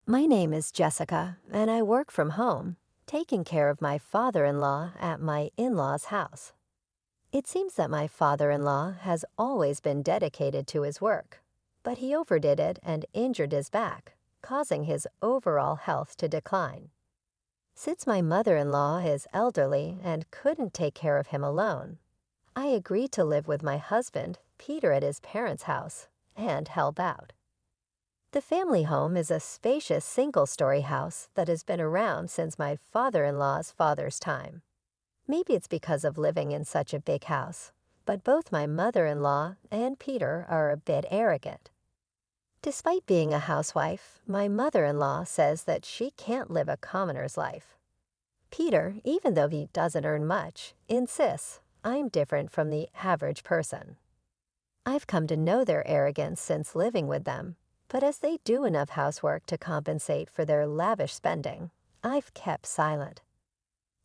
My name is Jessica, and I work from home, taking care of my father-in-law at my in-laws' house. It seems that my father-in-law has always been dedicated to his work, but he overdid it and injured his back, causing his overall health to decline. Since my mother-in-law is elderly and couldn't take care of him alone, I agreed to live with my husband, Peter, at his parents' house and help out. The family home is a spacious single-story house that has been around since my father-in-law's father's time. Maybe it's because of living in such a big house, but both my mother-in-law and Peter are a bit arrogant. Despite being a housewife, my mother-in-law says that she can't live a commoner's life. Peter, even though he doesn't earn much, insists I'm different from the average person. I've come to know their arrogance since living with them, but as they do enough housework to compensate for their lavish spending, I've kept silent.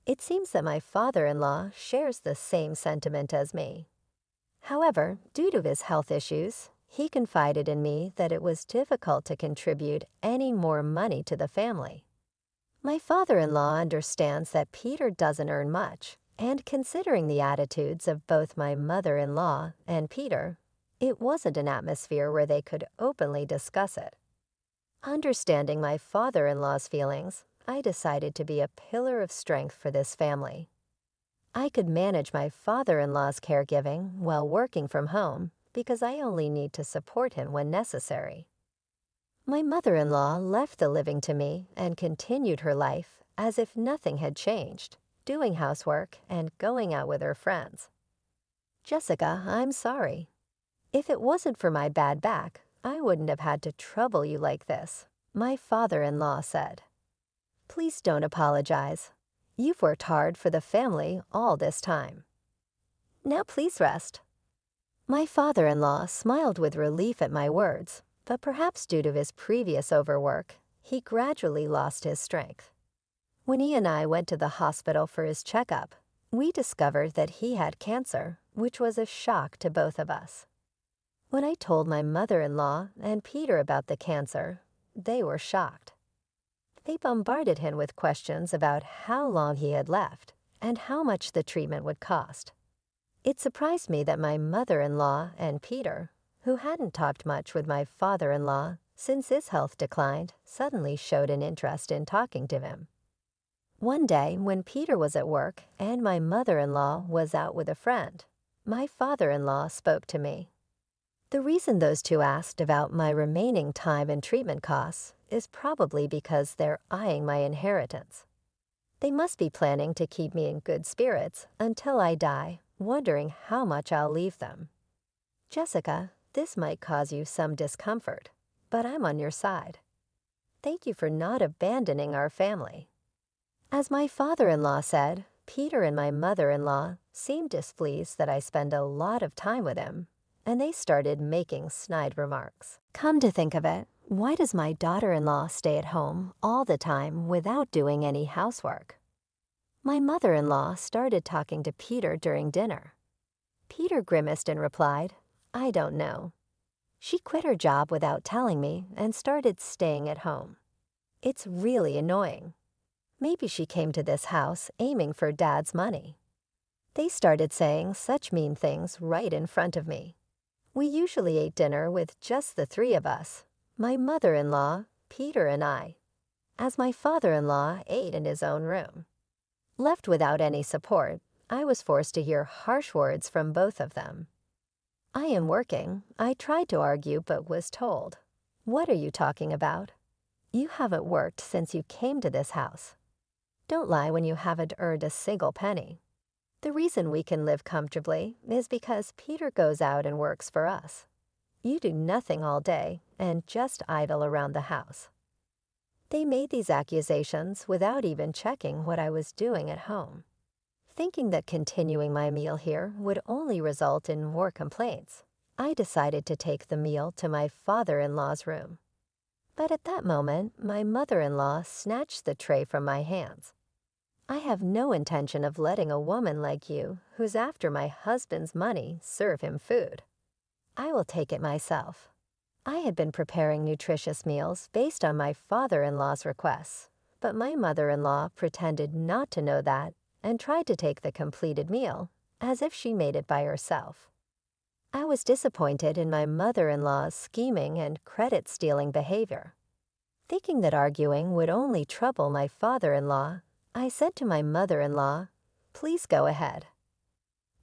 It seems that my father-in-law shares the same sentiment as me. However, due to his health issues, he confided in me that it was difficult to contribute any more money to the family. My father-in-law understands that Peter doesn't earn much, and considering the attitudes of both my mother-in-law and Peter, it wasn't an atmosphere where they could openly discuss it. Understanding my father-in-law's feelings, I decided to be a pillar of strength for this family. I could manage my father-in-law's caregiving while working from home because I only need to support him when necessary. My mother-in-law left the living to me and continued her life as if nothing had changed, doing housework and going out with her friends. Jessica, I'm sorry. If it wasn't for my bad back, I wouldn't have had to trouble you like this, my father-in-law said. Please don't apologize. You've worked hard for the family all this time. Now please rest. My father-in-law smiled with relief at my words, but perhaps due to his previous overwork, he gradually lost his strength. When he and I went to the hospital for his checkup, we discovered that he had cancer, which was a shock to both of us. When I told my mother-in-law and Peter about the cancer, they were shocked. They bombarded him with questions about how long he had left and how much the treatment would cost. It surprised me that my mother-in-law and Peter, who hadn't talked much with my father-in-law since his health declined, suddenly showed an interest in talking to him. One day, when Peter was at work and my mother-in-law was out with a friend, my father-in-law spoke to me. The reason those two asked about my remaining time and treatment costs is probably because they're eyeing my inheritance. They must be planning to keep me in good spirits until I die, wondering how much I'll leave them. Jessica, this might cause you some discomfort, but I'm on your side. Thank you for not abandoning our family. As my father-in-law said, Peter and my mother-in-law seemed displeased that I spend a lot of time with him, and they started making snide remarks. Come to think of it, why does my daughter-in-law stay at home all the time without doing any housework? My mother-in-law started talking to Peter during dinner. Peter grimaced and replied, I don't know. She quit her job without telling me and started staying at home. It's really annoying. Maybe she came to this house aiming for Dad's money. They started saying such mean things right in front of me. We usually ate dinner with just the three of us, my mother-in-law, Peter, and I, as my father-in-law ate in his own room. Left without any support, I was forced to hear harsh words from both of them. I am working, I tried to argue but was told, what are you talking about? You haven't worked since you came to this house. Don't lie when you haven't earned a single penny. The reason we can live comfortably is because Peter goes out and works for us. You do nothing all day and just idle around the house. They made these accusations without even checking what I was doing at home. Thinking that continuing my meal here would only result in more complaints, I decided to take the meal to my father-in-law's room. But at that moment, my mother-in-law snatched the tray from my hands. I have no intention of letting a woman like you, who's after my husband's money, serve him food. I will take it myself. I had been preparing nutritious meals based on my father-in-law's requests, but my mother-in-law pretended not to know that and tried to take the completed meal, as if she made it by herself. I was disappointed in my mother-in-law's scheming and credit-stealing behavior. Thinking that arguing would only trouble my father-in-law, I said to my mother-in-law, "Please go ahead."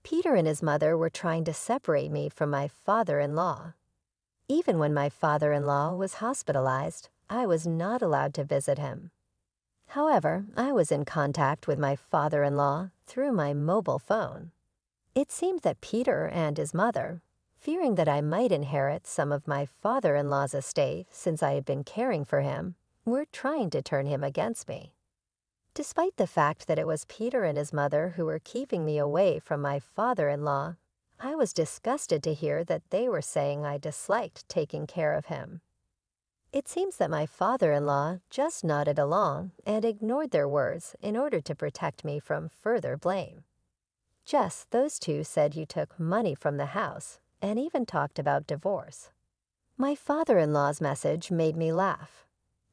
Peter and his mother were trying to separate me from my father-in-law. Even when my father-in-law was hospitalized, I was not allowed to visit him. However, I was in contact with my father-in-law through my mobile phone. It seemed that Peter and his mother, fearing that I might inherit some of my father-in-law's estate since I had been caring for him, were trying to turn him against me. Despite the fact that it was Peter and his mother who were keeping me away from my father-in-law, I was disgusted to hear that they were saying I disliked taking care of him. It seems that my father-in-law just nodded along and ignored their words in order to protect me from further blame. Jess, those two said you took money from the house and even talked about divorce. My father-in-law's message made me laugh.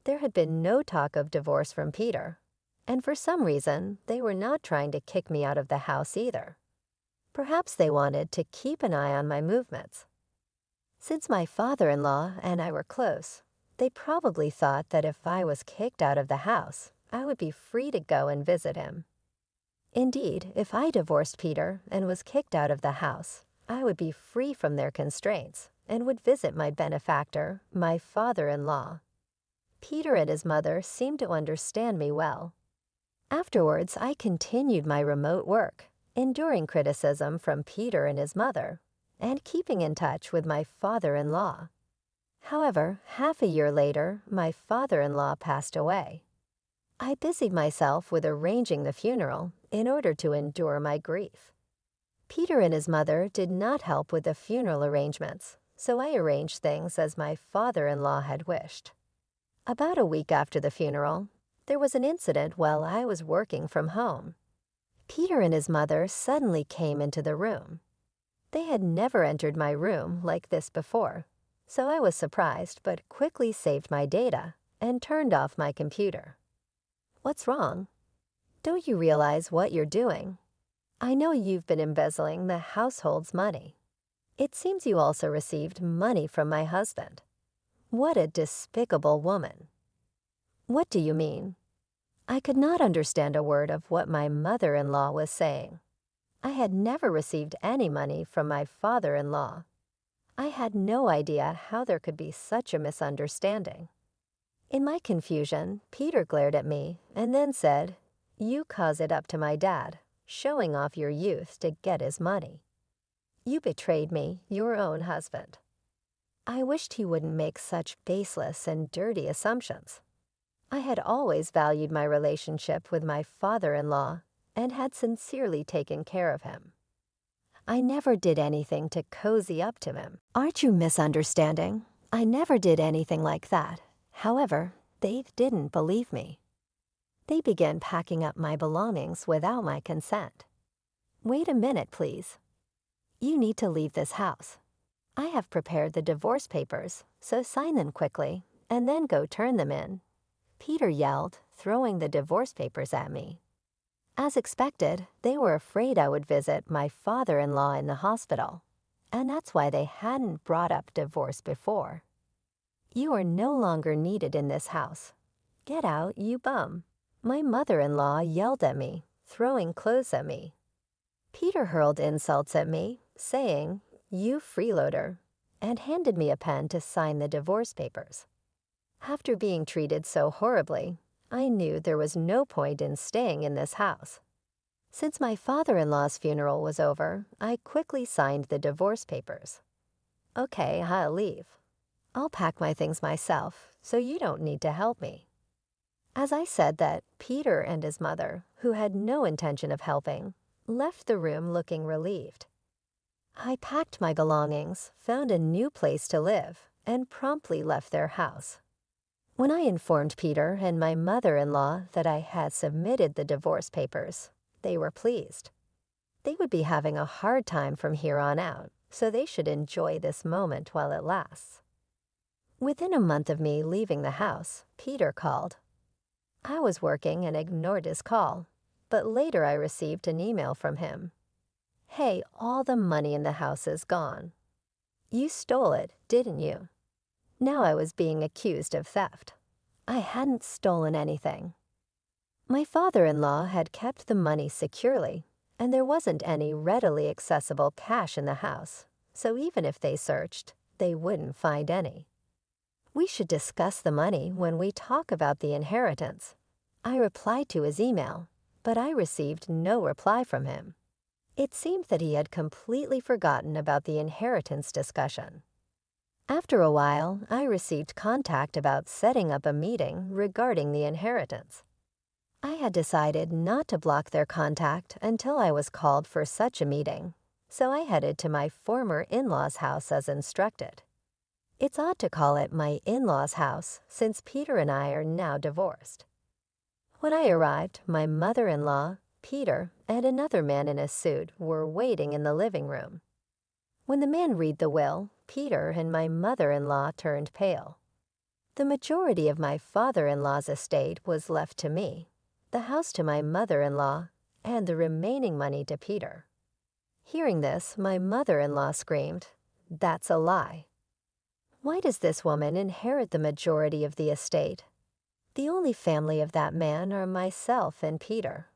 There had been no talk of divorce from Peter, and for some reason, they were not trying to kick me out of the house either. Perhaps they wanted to keep an eye on my movements. Since my father-in-law and I were close, they probably thought that if I was kicked out of the house, I would be free to go and visit him. Indeed, if I divorced Peter and was kicked out of the house, I would be free from their constraints and would visit my benefactor, my father-in-law. Peter and his mother seemed to understand me well. Afterwards, I continued my remote work, enduring criticism from Peter and his mother, and keeping in touch with my father-in-law. However, half a year later, my father-in-law passed away. I busied myself with arranging the funeral in order to endure my grief. Peter and his mother did not help with the funeral arrangements, so I arranged things as my father-in-law had wished. About a week after the funeral, there was an incident while I was working from home. Peter and his mother suddenly came into the room. They had never entered my room like this before, so I was surprised but quickly saved my data and turned off my computer. "What's wrong? Don't you realize what you're doing? I know you've been embezzling the household's money. It seems you also received money from my husband. What a despicable woman." "What do you mean?" I could not understand a word of what my mother-in-law was saying. I had never received any money from my father-in-law. I had no idea how there could be such a misunderstanding. In my confusion, Peter glared at me and then said, "You cause it up to my dad, showing off your youth to get his money. You betrayed me, your own husband." I wished he wouldn't make such baseless and dirty assumptions. I had always valued my relationship with my father-in-law and had sincerely taken care of him. I never did anything to cozy up to him. "Aren't you misunderstanding? I never did anything like that." However, they didn't believe me. They began packing up my belongings without my consent. "Wait a minute, please. You need to leave this house. I have prepared the divorce papers, so sign them quickly and then go turn them in," Peter yelled, throwing the divorce papers at me. As expected, they were afraid I would visit my father-in-law in the hospital, and that's why they hadn't brought up divorce before. "You are no longer needed in this house. Get out, you bum," my mother-in-law yelled at me, throwing clothes at me. Peter hurled insults at me, saying, "You freeloader," and handed me a pen to sign the divorce papers. After being treated so horribly, I knew there was no point in staying in this house. Since my father-in-law's funeral was over, I quickly signed the divorce papers. "Okay, I'll leave. I'll pack my things myself, so you don't need to help me." As I said that, Peter and his mother, who had no intention of helping, left the room looking relieved. I packed my belongings, found a new place to live, and promptly left their house. When I informed Peter and my mother-in-law that I had submitted the divorce papers, they were pleased. They would be having a hard time from here on out, so they should enjoy this moment while it lasts. Within a month of me leaving the house, Peter called. I was working and ignored his call, but later I received an email from him. "Hey, all the money in the house is gone. You stole it, didn't you?" Now I was being accused of theft. I hadn't stolen anything. My father-in-law had kept the money securely, and there wasn't any readily accessible cash in the house, so even if they searched, they wouldn't find any. "We should discuss the money when we talk about the inheritance." I replied to his email, but I received no reply from him. It seemed that he had completely forgotten about the inheritance discussion. After a while, I received contact about setting up a meeting regarding the inheritance. I had decided not to block their contact until I was called for such a meeting, so I headed to my former in-laws' house as instructed. It's odd to call it my in-laws' house since Peter and I are now divorced. When I arrived, my mother-in-law, Peter, and another man in a suit were waiting in the living room. When the man read the will, Peter and my mother-in-law turned pale. The majority of my father-in-law's estate was left to me, the house to my mother-in-law, and the remaining money to Peter. Hearing this, my mother-in-law screamed, "That's a lie. Why does this woman inherit the majority of the estate? The only family of that man are myself and Peter.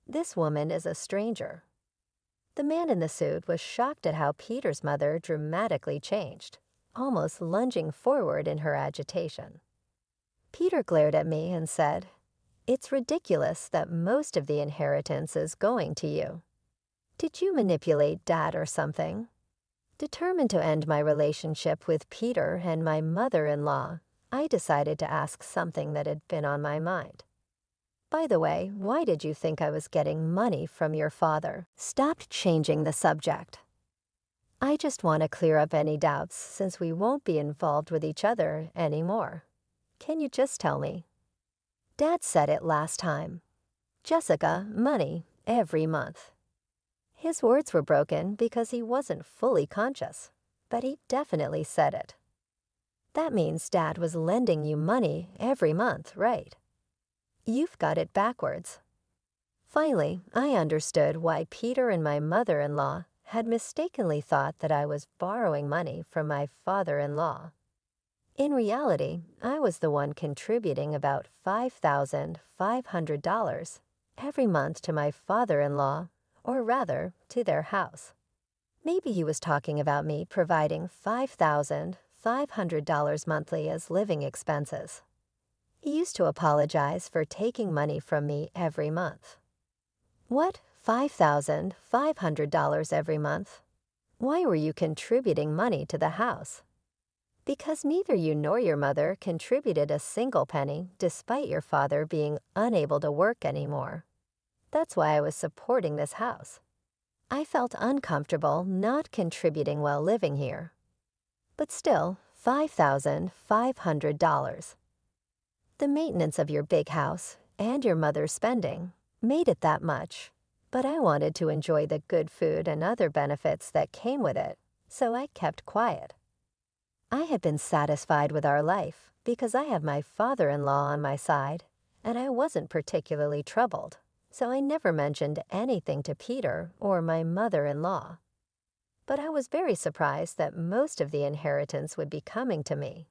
This woman is a stranger." The man in the suit was shocked at how Peter's mother dramatically changed, almost lunging forward in her agitation. Peter glared at me and said, "It's ridiculous that most of the inheritance is going to you. Did you manipulate Dad or something?" Determined to end my relationship with Peter and my mother-in-law, I decided to ask something that had been on my mind. "By the way, why did you think I was getting money from your father?" Stopped changing the subject. "I just want to clear up any doubts since we won't be involved with each other anymore. Can you just tell me?" Dad said it last time. "Jessica, money every month." His words were broken because he wasn't fully conscious, but he definitely said it. That means Dad was lending you money every month, right? You've got it backwards. Finally, I understood why Peter and my mother-in-law had mistakenly thought that I was borrowing money from my father-in-law. In reality, I was the one contributing about $5,500 every month to my father-in-law, or rather, to their house. Maybe he was talking about me providing $5,500 monthly as living expenses. He used to apologize for taking money from me every month. "What, $5,500 every month? Why were you contributing money to the house?" "Because neither you nor your mother contributed a single penny despite your father being unable to work anymore. That's why I was supporting this house. I felt uncomfortable not contributing while living here. But still, $5,500. The maintenance of your big house and your mother's spending made it that much, but I wanted to enjoy the good food and other benefits that came with it, so I kept quiet. I had been satisfied with our life because I had my father-in-law on my side, and I wasn't particularly troubled, so I never mentioned anything to Peter or my mother-in-law. But I was very surprised that most of the inheritance would be coming to me.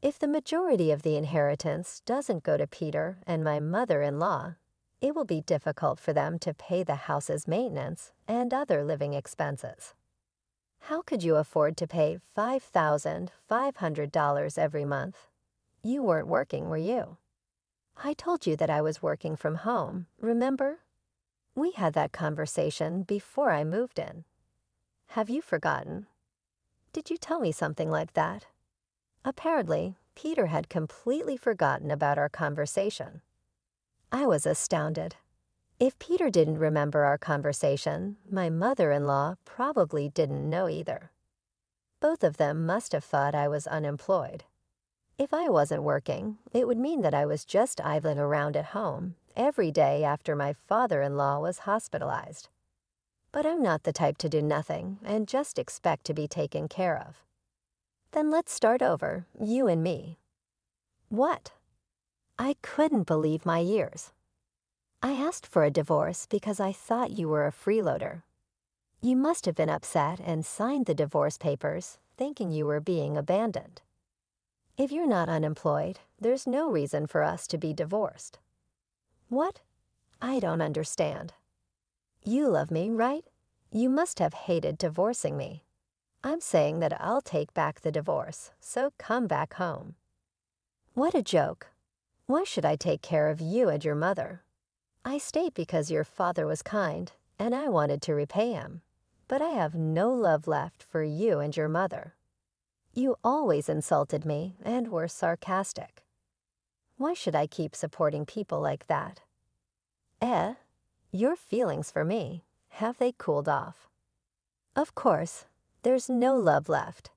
If the majority of the inheritance doesn't go to Peter and my mother-in-law, it will be difficult for them to pay the house's maintenance and other living expenses. How could you afford to pay $5,500 every month? You weren't working, were you? I told you that I was working from home, remember? We had that conversation before I moved in. Have you forgotten? Did you tell me something like that? Apparently, Peter had completely forgotten about our conversation. I was astounded. If Peter didn't remember our conversation, my mother-in-law probably didn't know either. Both of them must have thought I was unemployed. If I wasn't working, it would mean that I was just idling around at home every day after my father-in-law was hospitalized. But I'm not the type to do nothing and just expect to be taken care of. Then let's start over, you and me. What? I couldn't believe my ears. I asked for a divorce because I thought you were a freeloader. You must have been upset and signed the divorce papers, thinking you were being abandoned. If you're not unemployed, there's no reason for us to be divorced. What? I don't understand. You love me, right? You must have hated divorcing me. I'm saying that I'll take back the divorce, so come back home. What a joke. Why should I take care of you and your mother? I stayed because your father was kind, and I wanted to repay him. But I have no love left for you and your mother. You always insulted me and were sarcastic. Why should I keep supporting people like that? Your feelings for me, have they cooled off? Of course, there's no love left.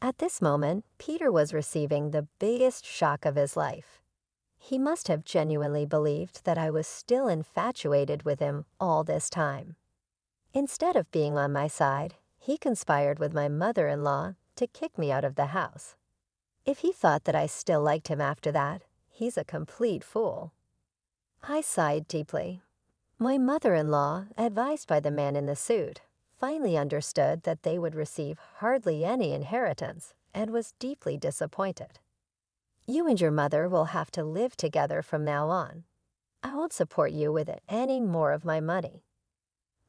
At this moment, Peter was receiving the biggest shock of his life. He must have genuinely believed that I was still infatuated with him all this time. Instead of being on my side, he conspired with my mother-in-law to kick me out of the house. If he thought that I still liked him after that, he's a complete fool. I sighed deeply. My mother-in-law, advised by the man in the suit, finally understood that they would receive hardly any inheritance and was deeply disappointed. You and your mother will have to live together from now on. I won't support you with any more of my money.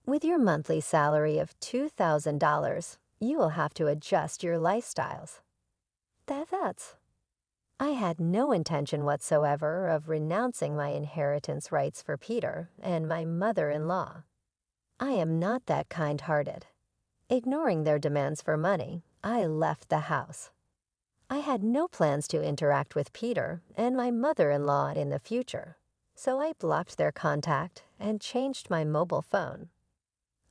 With your monthly salary of $2,000, you will have to adjust your lifestyles. That's. I had no intention whatsoever of renouncing my inheritance rights for Peter and my mother-in-law. I am not that kind-hearted. Ignoring their demands for money, I left the house. I had no plans to interact with Peter and my mother-in-law in the future, so I blocked their contact and changed my mobile phone.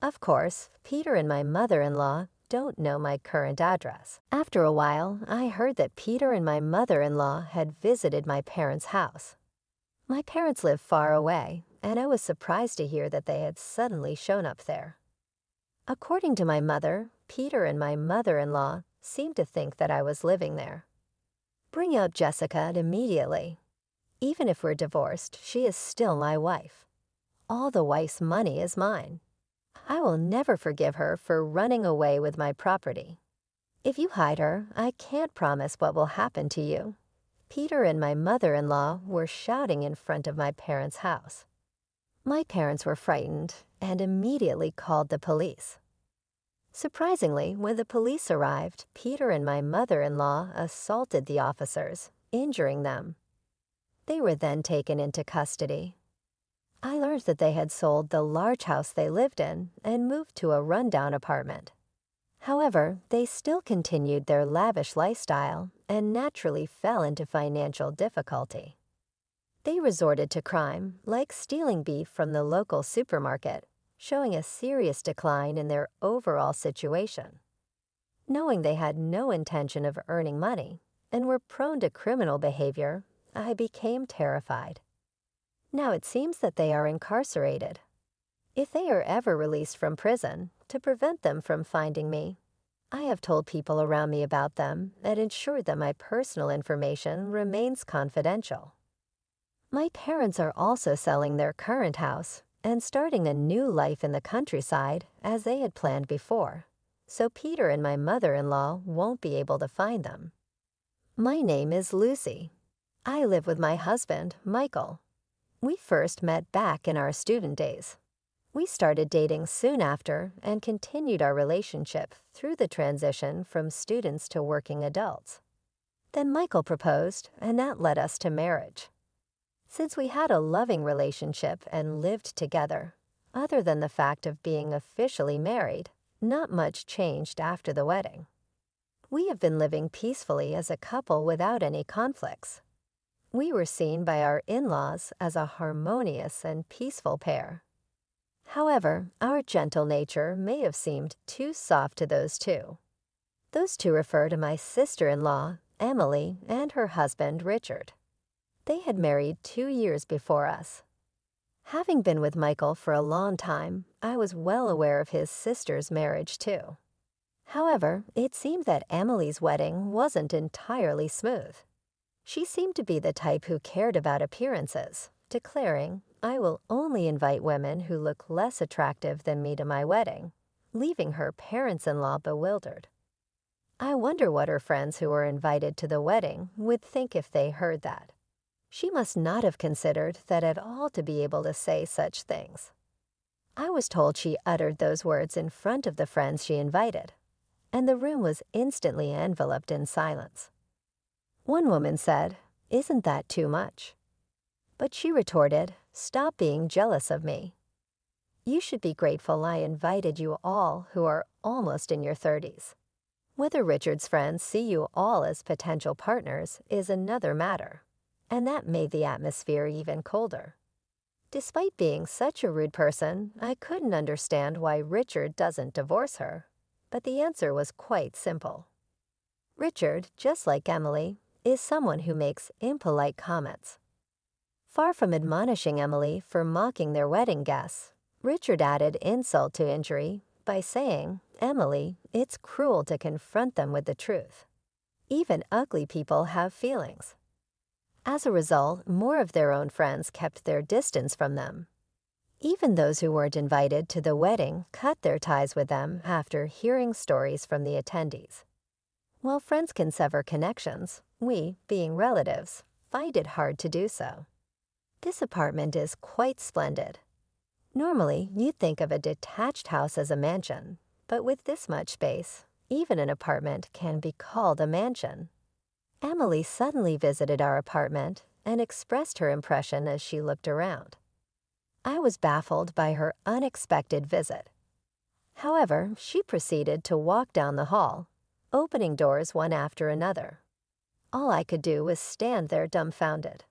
Of course, Peter and my mother-in-law don't know my current address. After a while, I heard that Peter and my mother-in-law had visited my parents' house. My parents live far away, and I was surprised to hear that they had suddenly shown up there. According to my mother, Peter and my mother-in-law seemed to think that I was living there. Bring out Jessica immediately. Even if we're divorced, she is still my wife. All the wife's money is mine. I will never forgive her for running away with my property. If you hide her, I can't promise what will happen to you. Peter and my mother-in-law were shouting in front of my parents' house. My parents were frightened and immediately called the police. Surprisingly, when the police arrived, Peter and my mother-in-law assaulted the officers, injuring them. They were then taken into custody. I learned that they had sold the large house they lived in and moved to a rundown apartment. However, they still continued their lavish lifestyle and naturally fell into financial difficulty. They resorted to crime, like stealing beef from the local supermarket, showing a serious decline in their overall situation. Knowing they had no intention of earning money and were prone to criminal behavior, I became terrified. Now it seems that they are incarcerated. If they are ever released from prison, to prevent them from finding me, I have told people around me about them and ensured that my personal information remains confidential. My parents are also selling their current house and starting a new life in the countryside as they had planned before, so Peter and my mother-in-law won't be able to find them. My name is Lucy. I live with my husband, Michael. We first met back in our student days. We started dating soon after and continued our relationship through the transition from students to working adults. Then Michael proposed, and that led us to marriage. Since we had a loving relationship and lived together, other than the fact of being officially married, not much changed after the wedding. We have been living peacefully as a couple without any conflicts. We were seen by our in-laws as a harmonious and peaceful pair. However, our gentle nature may have seemed too soft to those two. Those two refer to my sister-in-law, Emily, and her husband, Richard. They had married 2 years before us. Having been with Michael for a long time, I was well aware of his sister's marriage too. However, it seemed that Emily's wedding wasn't entirely smooth. She seemed to be the type who cared about appearances, declaring, "I will only invite women who look less attractive than me to my wedding," leaving her parents-in-law bewildered. I wonder what her friends who were invited to the wedding would think if they heard that. She must not have considered that at all to be able to say such things. I was told she uttered those words in front of the friends she invited, and the room was instantly enveloped in silence. One woman said, "Isn't that too much?" But she retorted, "Stop being jealous of me. You should be grateful I invited you all who are almost in your 30s. Whether Richard's friends see you all as potential partners is another matter, and that made the atmosphere even colder." Despite being such a rude person, I couldn't understand why Richard doesn't divorce her, but the answer was quite simple. Richard, just like Emily, is someone who makes impolite comments. Far from admonishing Emily for mocking their wedding guests, Richard added insult to injury by saying, "Emily, it's cruel to confront them with the truth. Even ugly people have feelings." As a result, more of their own friends kept their distance from them. Even those who weren't invited to the wedding cut their ties with them after hearing stories from the attendees. While friends can sever connections, we, being relatives, find it hard to do so. This apartment is quite splendid. Normally, you'd think of a detached house as a mansion, but with this much space, even an apartment can be called a mansion. Emily suddenly visited our apartment and expressed her impression as she looked around. I was baffled by her unexpected visit. However, she proceeded to walk down the hall, opening doors one after another. All I could do was stand there dumbfounded.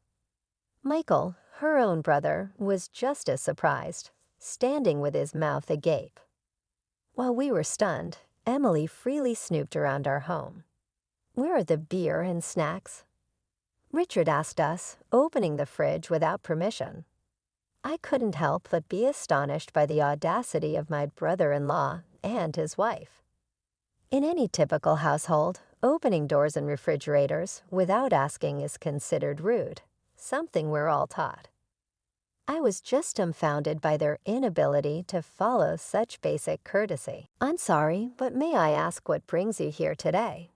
Michael, her own brother, was just as surprised, standing with his mouth agape. While we were stunned, Emily freely snooped around our home. "Where are the beer and snacks?" Richard asked us, opening the fridge without permission. I couldn't help but be astonished by the audacity of my brother-in-law and his wife. In any typical household, opening doors and refrigerators without asking is considered rude, something we're all taught. I was just dumbfounded by their inability to follow such basic courtesy. "I'm sorry, but may I ask what brings you here today?"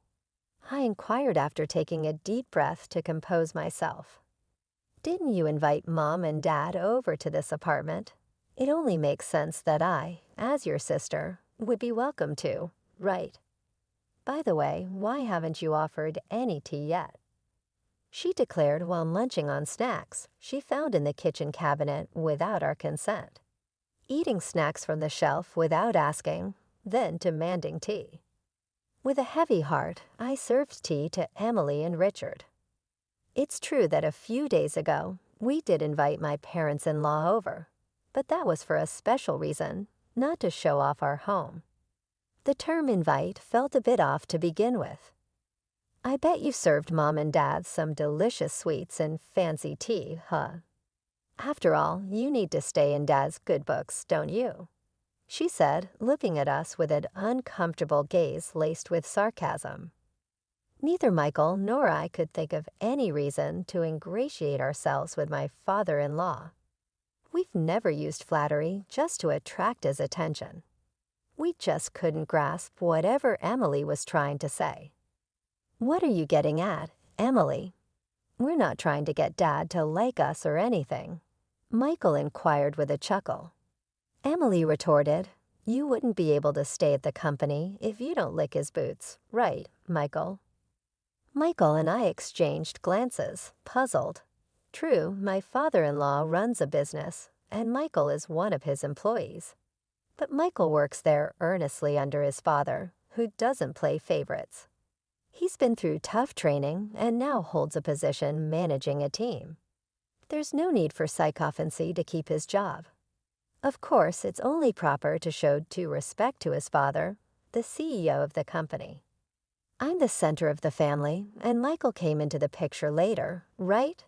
I inquired after taking a deep breath to compose myself. "Didn't you invite Mom and Dad over to this apartment? It only makes sense that I, as your sister, would be welcome to, right? By the way, why haven't you offered any tea yet?" She declared while munching on snacks she found in the kitchen cabinet without our consent. Eating snacks from the shelf without asking, then demanding tea. With a heavy heart, I served tea to Emily and Richard. It's true that a few days ago, we did invite my parents-in-law over, but that was for a special reason, not to show off our home. The term invite felt a bit off to begin with. "I bet you served Mom and Dad some delicious sweets and fancy tea, huh? After all, you need to stay in Dad's good books, don't you?" she said, looking at us with an uncomfortable gaze laced with sarcasm. Neither Michael nor I could think of any reason to ingratiate ourselves with my father-in-law. We've never used flattery just to attract his attention. We just couldn't grasp whatever Emily was trying to say. "What are you getting at, Emily?" "We're not trying to get Dad to like us or anything," Michael inquired with a chuckle. Emily retorted, "You wouldn't be able to stay at the company if you don't lick his boots, right, Michael?" Michael and I exchanged glances, puzzled. True, my father-in-law runs a business, and Michael is one of his employees. But Michael works there earnestly under his father, who doesn't play favorites. He's been through tough training and now holds a position managing a team. There's no need for sycophancy to keep his job. Of course, it's only proper to show due respect to his father, the CEO of the company. I'm the center of the family, and Michael came into the picture later, right?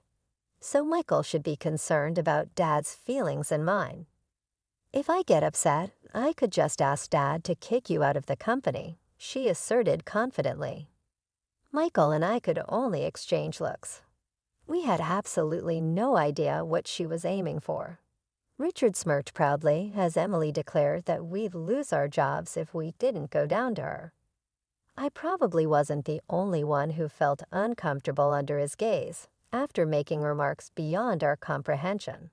So Michael should be concerned about Dad's feelings and mine. If I get upset, I could just ask Dad to kick you out of the company, she asserted confidently. Michael and I could only exchange looks. We had absolutely no idea what she was aiming for. Richard smirked proudly as Emily declared that we'd lose our jobs if we didn't go down to her. I probably wasn't the only one who felt uncomfortable under his gaze after making remarks beyond our comprehension.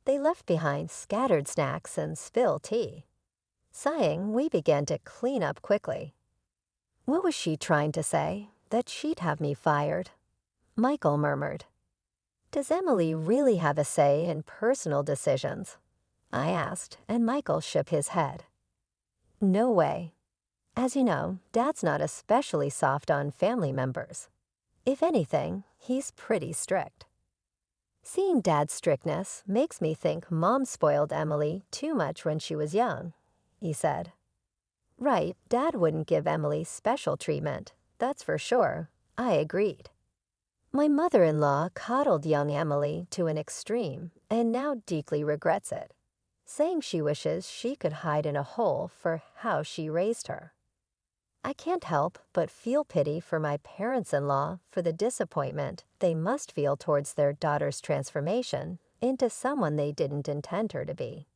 They left behind scattered snacks and spilled tea. Sighing, we began to clean up quickly. What was she trying to say? That she'd have me fired? Michael murmured. Does Emily really have a say in personal decisions? I asked, and Michael shook his head. No way. As you know, Dad's not especially soft on family members. If anything, he's pretty strict. Seeing Dad's strictness makes me think Mom spoiled Emily too much when she was young, he said. Right, Dad wouldn't give Emily special treatment, that's for sure, I agreed. My mother-in-law coddled young Emily to an extreme and now deeply regrets it, saying she wishes she could hide in a hole for how she raised her. I can't help but feel pity for my parents-in-law for the disappointment they must feel towards their daughter's transformation into someone they didn't intend her to be.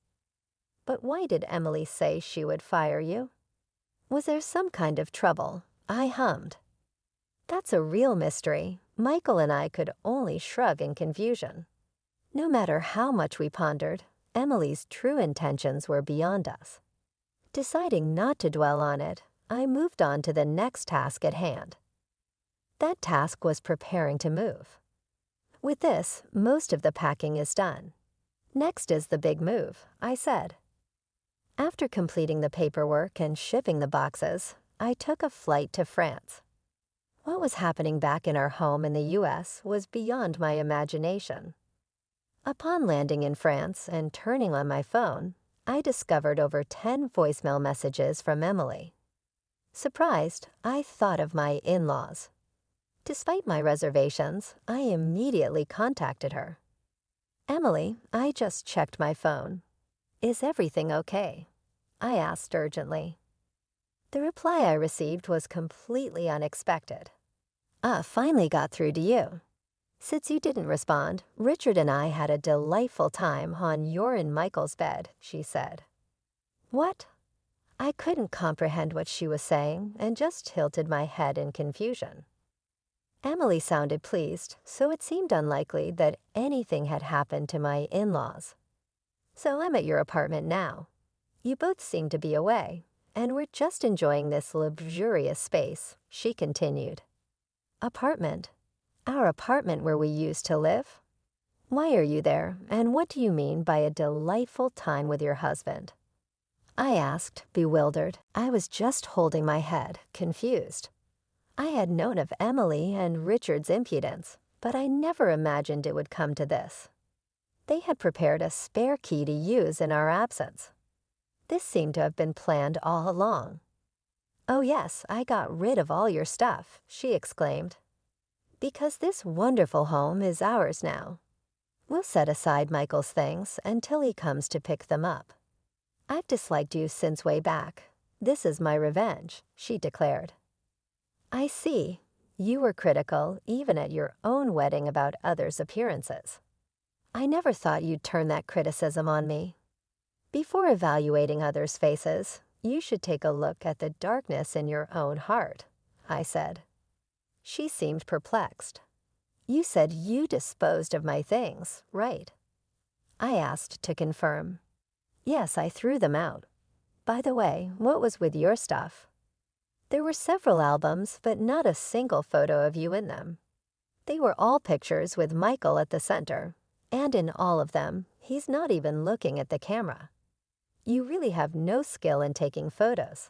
But why did Emily say she would fire you? Was there some kind of trouble? I hummed. That's a real mystery. Michael and I could only shrug in confusion. No matter how much we pondered, Emily's true intentions were beyond us. Deciding not to dwell on it, I moved on to the next task at hand. That task was preparing to move. With this, most of the packing is done. Next is the big move, I said. After completing the paperwork and shipping the boxes, I took a flight to France. What was happening back in our home in the U.S. was beyond my imagination. Upon landing in France and turning on my phone, I discovered over 10 voicemail messages from Emily. Surprised, I thought of my in-laws. Despite my reservations, I immediately contacted her. Emily, I just checked my phone. Is everything okay? I asked urgently. The reply I received was completely unexpected. Finally got through to you. Since you didn't respond, Richard and I had a delightful time on your and Michael's bed, she said. What? I couldn't comprehend what she was saying and just tilted my head in confusion. Emily sounded pleased, so it seemed unlikely that anything had happened to my in-laws. So I'm at your apartment now. You both seem to be away, and we're just enjoying this luxurious space, she continued. Apartment? Our apartment where we used to live? Why are you there, and what do you mean by a delightful time with your husband? I asked, bewildered. I was just holding my head, confused. I had known of Emily and Richard's impudence, but I never imagined it would come to this. They had prepared a spare key to use in our absence. This seemed to have been planned all along. Oh yes, I got rid of all your stuff, she exclaimed. Because this wonderful home is ours now. We'll set aside Michael's things until he comes to pick them up. I've disliked you since way back. This is my revenge, she declared. I see. You were critical even at your own wedding about others' appearances. I never thought you'd turn that criticism on me. Before evaluating others' faces, you should take a look at the darkness in your own heart, I said. She seemed perplexed. You said you disposed of my things, right? I asked to confirm. Yes, I threw them out. By the way, what was with your stuff? There were several albums, but not a single photo of you in them. They were all pictures with Michael at the center, and in all of them, he's not even looking at the camera. You really have no skill in taking photos.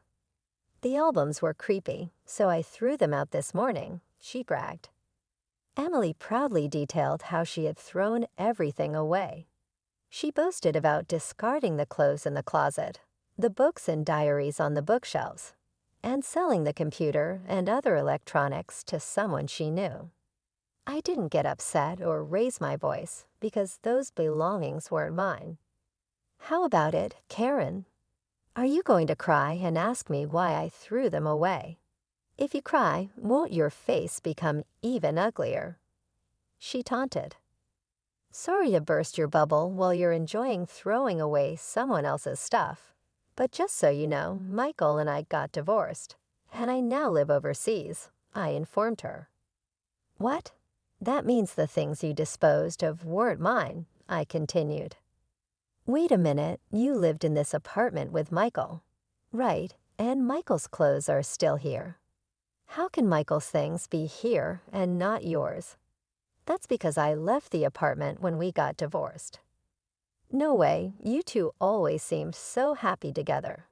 The albums were creepy, so I threw them out this morning, she bragged. Emily proudly detailed how she had thrown everything away. She boasted about discarding the clothes in the closet, the books and diaries on the bookshelves, and selling the computer and other electronics to someone she knew. I didn't get upset or raise my voice because those belongings weren't mine. How about it, Karen? Are you going to cry and ask me why I threw them away? If you cry, won't your face become even uglier?" She taunted. "Sorry to burst your bubble while you're enjoying throwing away someone else's stuff. But just so you know, Michael and I got divorced, and I now live overseas," I informed her. "What? That means the things you disposed of weren't mine," I continued. "Wait a minute, you lived in this apartment with Michael." "Right, and Michael's clothes are still here." "How can Michael's things be here and not yours?" "That's because I left the apartment when we got divorced." "No way, you two always seemed so happy together."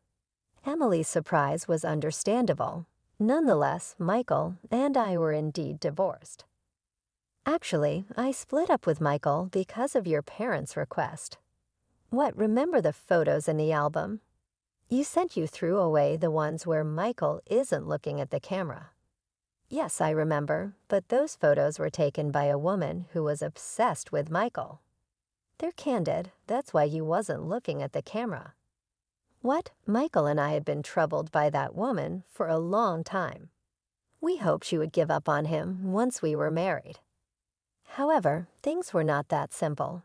Emily's surprise was understandable. Nonetheless, Michael and I were indeed divorced. "Actually, I split up with Michael because of your parents' request." "What, remember the photos in the album?" "You said you threw away the ones where Michael isn't looking at the camera." "Yes, I remember, but those photos were taken by a woman who was obsessed with Michael." "They're candid, that's why you wasn't looking at the camera." "What? Michael and I had been troubled by that woman for a long time. We hoped she would give up on him once we were married. However, things were not that simple.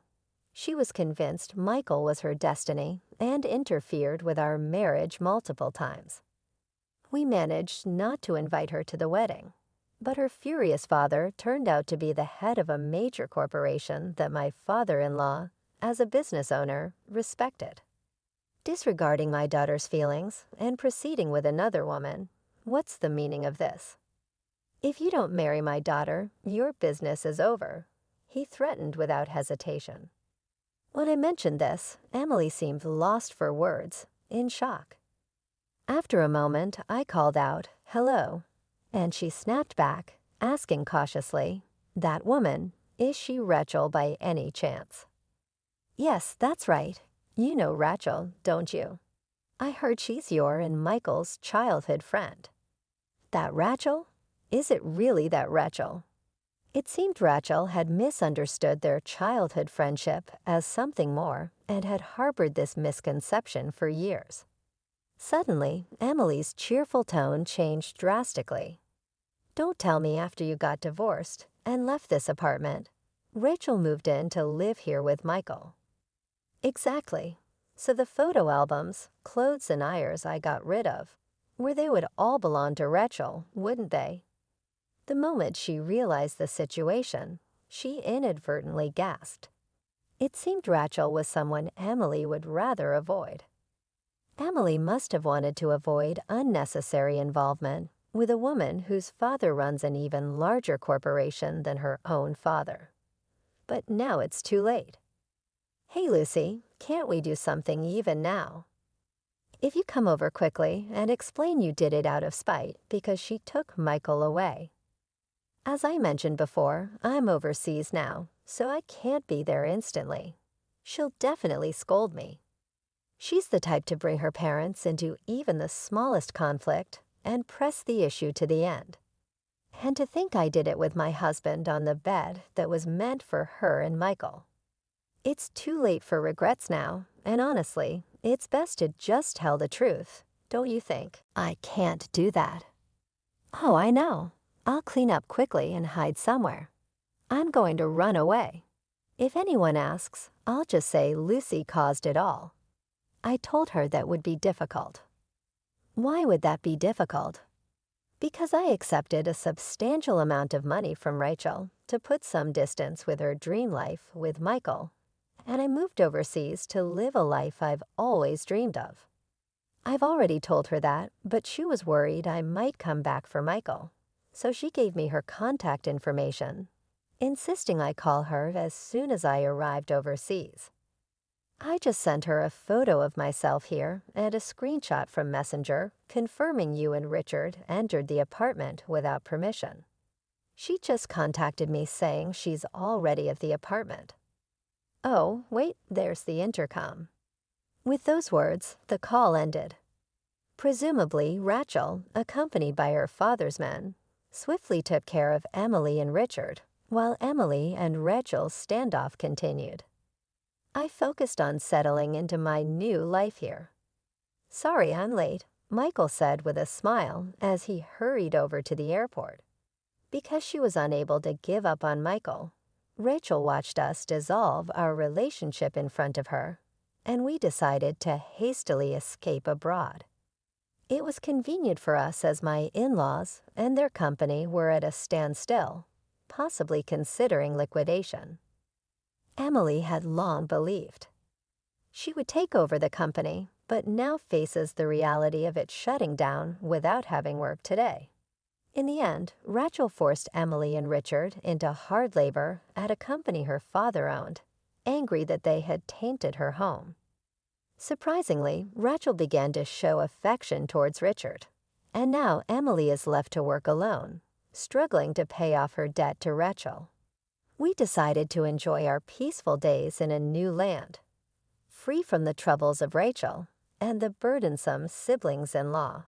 She was convinced Michael was her destiny and interfered with our marriage multiple times. We managed not to invite her to the wedding, but her furious father turned out to be the head of a major corporation that my father-in-law, as a business owner, respected. Disregarding my daughter's feelings and proceeding with another woman, what's the meaning of this? If you don't marry my daughter, your business is over, he threatened without hesitation. When I mentioned this, Emily seemed lost for words, in shock. After a moment, I called out, "Hello," and she snapped back, asking cautiously, "That woman, is she Rachel by any chance?" "Yes, that's right. You know Rachel, don't you? I heard she's your and Michael's childhood friend." "That Rachel? Is it really that Rachel?" It seemed Rachel had misunderstood their childhood friendship as something more and had harbored this misconception for years. Suddenly, Emily's cheerful tone changed drastically. "Don't tell me after you got divorced and left this apartment, Rachel moved in to live here with Michael." "Exactly. So the photo albums, clothes and irons I got rid of, where they would all belong to Rachel, wouldn't they?" The moment she realized the situation, she inadvertently gasped. It seemed Rachel was someone Emily would rather avoid. Emily must have wanted to avoid unnecessary involvement with a woman whose father runs an even larger corporation than her own father. But now it's too late. "Hey, Lucy, can't we do something even now? If you come over quickly and explain you did it out of spite because she took Michael away. As I mentioned before, I'm overseas now, so I can't be there instantly. She'll definitely scold me. She's the type to bring her parents into even the smallest conflict and press the issue to the end. And to think I did it with my husband on the bed that was meant for her and Michael. It's too late for regrets now, and honestly, it's best to just tell the truth, don't you think?" "I can't do that." "Oh, I know. I'll clean up quickly and hide somewhere. I'm going to run away. If anyone asks, I'll just say Lucy caused it all." I told her that would be difficult. "Why would that be difficult?" "Because I accepted a substantial amount of money from Rachel to put some distance with her dream life with Michael, and I moved overseas to live a life I've always dreamed of. I've already told her that, but she was worried I might come back for Michael, so she gave me her contact information, insisting I call her as soon as I arrived overseas. I just sent her a photo of myself here and a screenshot from Messenger confirming you and Richard entered the apartment without permission. She just contacted me saying she's already at the apartment." "Oh, wait, there's the intercom." With those words, the call ended. Presumably, Rachel, accompanied by her father's men, swiftly took care of Emily and Richard, while Emily and Rachel's standoff continued. I focused on settling into my new life here. "Sorry I'm late," Michael said with a smile as he hurried over to the airport. Because she was unable to give up on Michael, Rachel watched us dissolve our relationship in front of her, and we decided to hastily escape abroad. It was convenient for us as my in-laws and their company were at a standstill, possibly considering liquidation. Emily had long believed she would take over the company, but now faces the reality of it shutting down without having work today. In the end, Rachel forced Emily and Richard into hard labor at a company her father owned, angry that they had tainted her home. Surprisingly, Rachel began to show affection towards Richard, and now Emily is left to work alone, struggling to pay off her debt to Rachel. We decided to enjoy our peaceful days in a new land, free from the troubles of Rachel and the burdensome siblings-in-law.